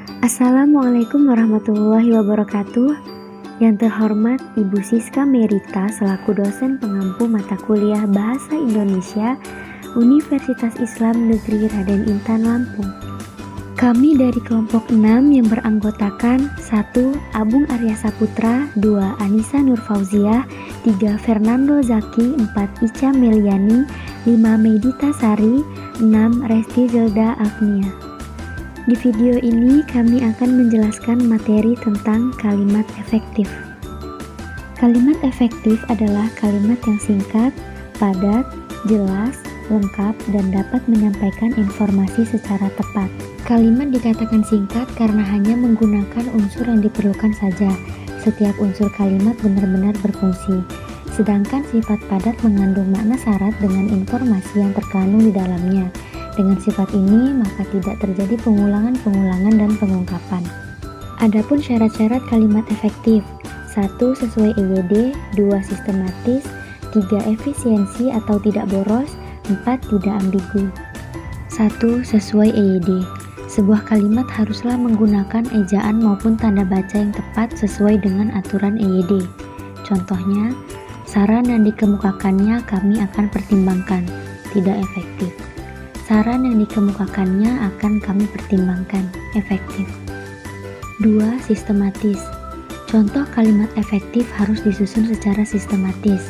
Assalamualaikum warahmatullahi wabarakatuh. Yang terhormat Ibu Siska Merita selaku dosen pengampu mata kuliah Bahasa Indonesia Universitas Islam Negeri Raden Intan Lampung. Kami dari kelompok 6 yang beranggotakan 1. Abung Arya Saputra, 2. Anissa Nur Fauziah, 3. Fernando Zaki, 4. Ica Meliani, 5. Medita Sari, 6. Resti Zelda Agnia. Di video ini kami akan menjelaskan materi tentang kalimat efektif. Kalimat efektif adalah kalimat yang singkat, padat, jelas, lengkap, dan dapat menyampaikan informasi secara tepat. Kalimat dikatakan singkat karena hanya menggunakan unsur yang diperlukan saja. Setiap unsur kalimat benar-benar berfungsi. Sedangkan sifat padat mengandung makna syarat dengan informasi yang terkandung di dalamnya. Dengan sifat ini, maka tidak terjadi pengulangan-pengulangan dan pengungkapan. Adapun syarat-syarat kalimat efektif: 1. Sesuai EYD, 2. Sistematis, 3. Efisiensi atau tidak boros, 4. Tidak ambigu. 1. Sesuai EYD. Sebuah kalimat haruslah menggunakan ejaan maupun tanda baca yang tepat sesuai dengan aturan EYD. Contohnya, saran yang dikemukakannya kami akan pertimbangkan, tidak efektif. Saran yang dikemukakannya akan kami pertimbangkan, efektif. 2. Sistematis. Contoh kalimat efektif harus disusun secara sistematis.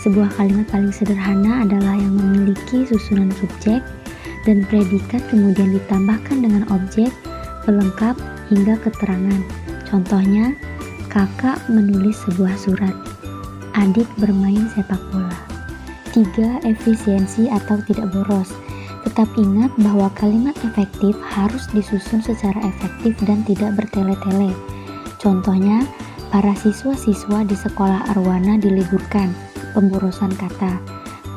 Sebuah kalimat paling sederhana adalah yang memiliki susunan subjek dan predikat kemudian ditambahkan dengan objek, pelengkap, hingga keterangan. Contohnya, kakak menulis sebuah surat. Adik bermain sepak bola. 3. Efisiensi atau tidak boros. Tetap ingat bahwa kalimat efektif harus disusun secara efektif dan tidak bertele-tele. Contohnya, para siswa-siswa di sekolah Arwana diliburkan, pemborosan kata.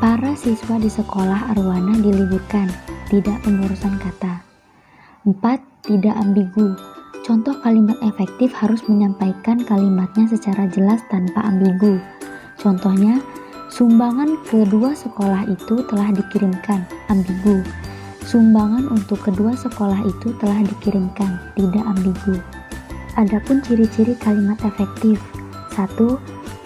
Para siswa di sekolah Arwana diliburkan, tidak pemborosan kata. 4. Tidak ambigu. Contoh kalimat efektif harus menyampaikan kalimatnya secara jelas tanpa ambigu. Contohnya, sumbangan kedua sekolah itu telah dikirimkan, ambigu. Sumbangan untuk kedua sekolah itu telah dikirimkan, tidak ambigu. Adapun ciri-ciri kalimat efektif: 1.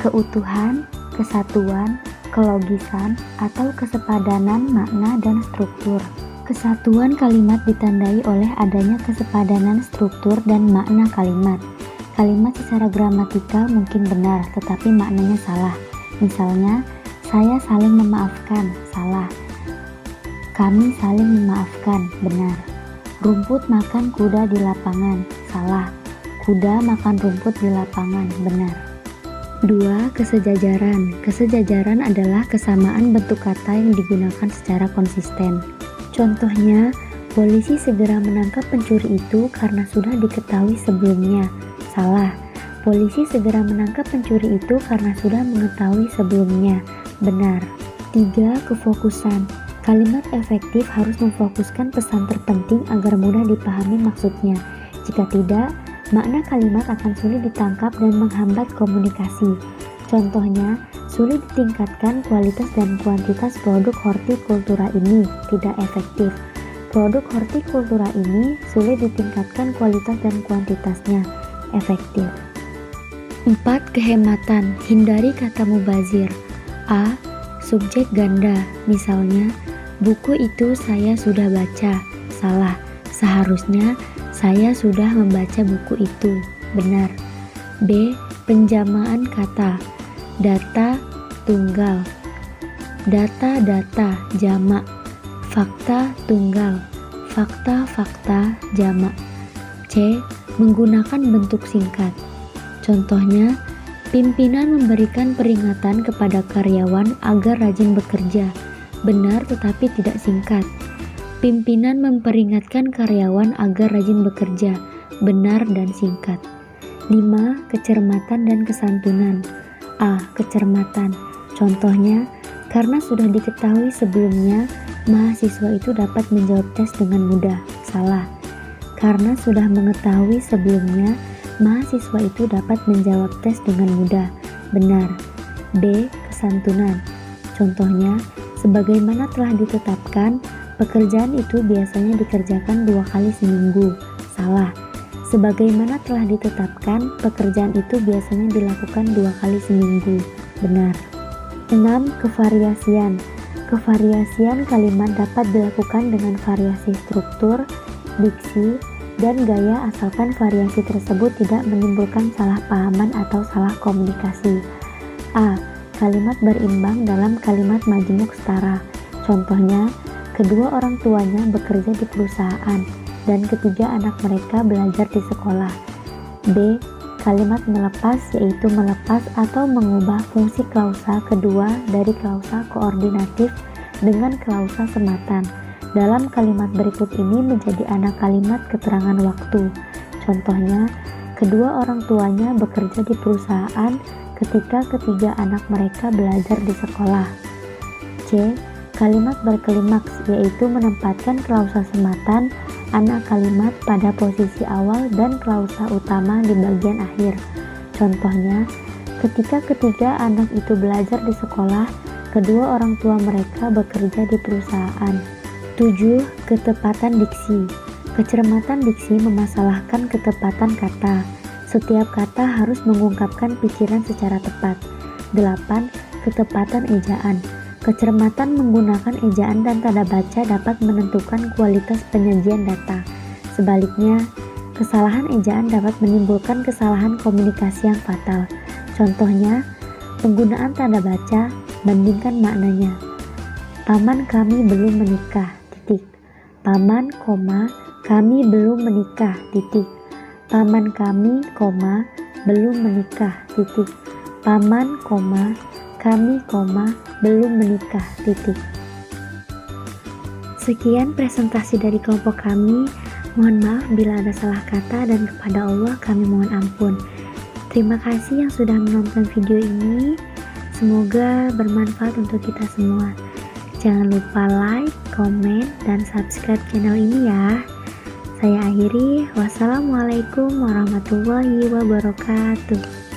Keutuhan, kesatuan, kelogisan, atau kesepadanan makna dan struktur. Kesatuan kalimat ditandai oleh adanya kesepadanan struktur dan makna kalimat. Kalimat secara gramatikal mungkin benar, tetapi maknanya salah. Misalnya, saya saling memaafkan, salah. Kami saling memaafkan, benar. Rumput makan kuda di lapangan, salah. Kuda makan rumput di lapangan, benar. 2. Kesejajaran. Kesejajaran adalah kesamaan bentuk kata yang digunakan secara konsisten. Contohnya, polisi segera menangkap pencuri itu karena sudah diketahui sebelumnya, salah. Polisi segera menangkap pencuri itu karena sudah mengetahui sebelumnya, benar. 3. Kefokusan. Kalimat efektif harus memfokuskan pesan terpenting agar mudah dipahami maksudnya. Jika tidak, makna kalimat akan sulit ditangkap dan menghambat komunikasi. Contohnya, sulit ditingkatkan kualitas dan kuantitas produk hortikultura ini, tidak efektif. Produk hortikultura ini sulit ditingkatkan kualitas dan kuantitasnya, efektif. 4. Kehematan. Hindari kata mubazir. A. Subjek ganda. Misalnya, buku itu saya sudah baca. Salah. Seharusnya saya sudah membaca buku itu. Benar. B. Penjamaan kata. Data tunggal. Data-data jamak. Fakta tunggal. Fakta-fakta jamak. C. Menggunakan bentuk singkat. Contohnya, pimpinan memberikan peringatan kepada karyawan agar rajin bekerja. Benar tetapi tidak singkat. Pimpinan memperingatkan karyawan agar rajin bekerja. Benar dan singkat. 5. Kecermatan dan kesantunan. A. Kecermatan. Contohnya, karena sudah diketahui sebelumnya, mahasiswa itu dapat menjawab tes dengan mudah. Salah. Karena sudah mengetahui sebelumnya, mahasiswa itu dapat menjawab tes dengan mudah. Benar. B. Kesantunan. Contohnya, sebagaimana telah ditetapkan, pekerjaan itu biasanya dikerjakan 2 kali seminggu. Salah. Sebagaimana telah ditetapkan, pekerjaan itu biasanya dilakukan 2 kali seminggu. Benar. 6. Kevariasian. Kevariasian kalimat dapat dilakukan dengan variasi struktur, diksi, dan gaya asalkan variasi tersebut tidak menimbulkan salah pahaman atau salah komunikasi. A. Kalimat berimbang dalam kalimat majemuk setara. Contohnya, kedua orang tuanya bekerja di perusahaan dan ketiga anak mereka belajar di sekolah. B. Kalimat melepas, yaitu melepas atau mengubah fungsi klausa kedua dari klausa koordinatif dengan klausa sematan. Dalam kalimat berikut ini menjadi anak kalimat keterangan waktu. Contohnya, kedua orang tuanya bekerja di perusahaan ketika ketiga anak mereka belajar di sekolah. C. Kalimat berklimaks, yaitu menempatkan klausa sematan anak kalimat pada posisi awal dan klausa utama di bagian akhir. Contohnya, ketika ketiga anak itu belajar di sekolah, kedua orang tua mereka bekerja di perusahaan. 7. Ketepatan diksi. Kecermatan diksi memasalahkan ketepatan kata. Setiap kata harus mengungkapkan pikiran secara tepat. 8. Ketepatan ejaan. Kecermatan menggunakan ejaan dan tanda baca dapat menentukan kualitas penyajian data. Sebaliknya, kesalahan ejaan dapat menimbulkan kesalahan komunikasi yang fatal. Contohnya, penggunaan tanda baca, bandingkan maknanya. Paman kami belum menikah, titik. Paman, kami belum menikah, titik. Paman kami, belum menikah, titik. Paman, kami, belum menikah, titik. Sekian presentasi dari kelompok kami. Mohon maaf bila ada salah kata dan kepada Allah kami mohon ampun. Terima kasih yang sudah menonton video ini. Semoga bermanfaat untuk kita semua. Jangan lupa like, komen, dan subscribe channel ini ya. Saya akhiri. Wassalamualaikum warahmatullahi wabarakatuh.